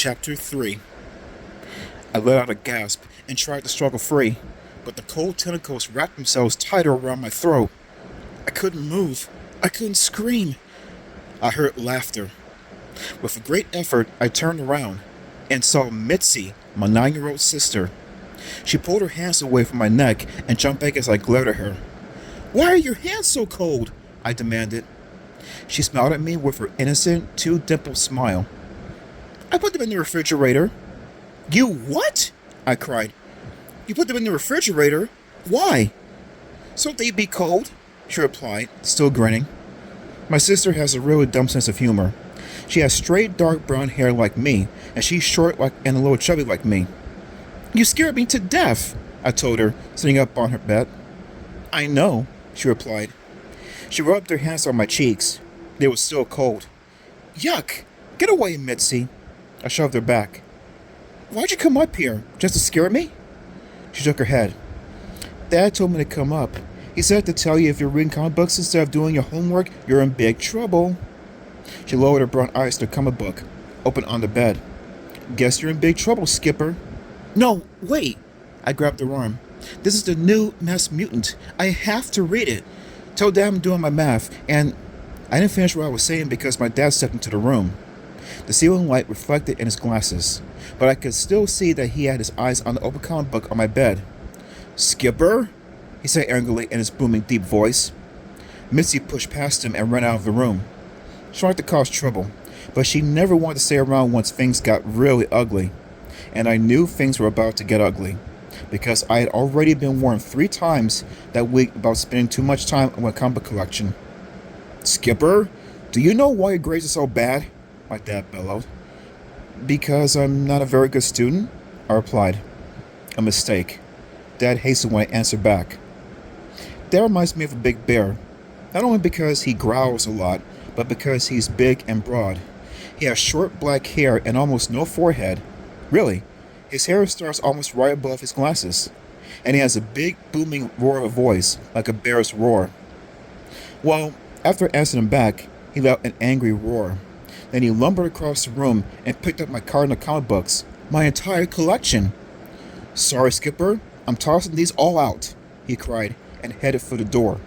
Chapter 3. I let out a gasp and tried to struggle free, but the cold tentacles wrapped themselves tighter around my throat. I couldn't move. I couldn't scream. I heard laughter. With a great effort, I turned around and saw Mitzi, my 9-year-old sister. She pulled her hands away from my neck and jumped back as I glared at her. "Why are your hands so cold?" I demanded. She smiled at me with her innocent, two-dimpled smile. "I put them in the refrigerator." "You what?" I cried. "You put them in the refrigerator? Why?" "So they'd be cold," she replied, still grinning. My sister has a really dumb sense of humor. She has straight dark brown hair like me, and she's short and a little chubby like me. "You scared me to death," I told her, sitting up on her bed. "I know," she replied. She rubbed her hands on my cheeks. They were still cold. "Yuck! Get away, Mitzi." I shoved her back. "Why'd you come up here? Just to scare me?" She shook her head. "Dad told me to come up. He said to tell you if you're reading comic books instead of doing your homework, you're in big trouble." She lowered her brown eyes to the comic book, open on the bed. "Guess you're in big trouble, Skipper." "No, wait." I grabbed her arm. "This is the new Mass Mutant. I have to read it. Tell Dad I'm doing my math, and..." I didn't finish what I was saying because my dad stepped into the room. The ceiling light reflected in his glasses, but I could still see that he had his eyes on the open comic book on my bed. "Skipper?" he said angrily in his booming, deep voice. Mitzi pushed past him and ran out of the room. She wanted to cause trouble, but she never wanted to stay around once things got really ugly. And I knew things were about to get ugly, because I had already been warned 3 times that week about spending too much time on my comic book collection. "Skipper, do you know why your grades are so bad?" my dad bellowed. "Because I'm not a very good student," I replied. "A mistake." Dad hastened when I answered back. Dad reminds me of a big bear, not only because he growls a lot, but because he's big and broad. He has short black hair and almost no forehead. Really, his hair starts almost right above his glasses. And he has a big, booming roar of a voice, like a bear's roar. Well, after answering him back, he let out an angry roar. Then he lumbered across the room and picked up my carton of comic books, my entire collection. "Sorry, Skipper, I'm tossing these all out," he cried, and headed for the door.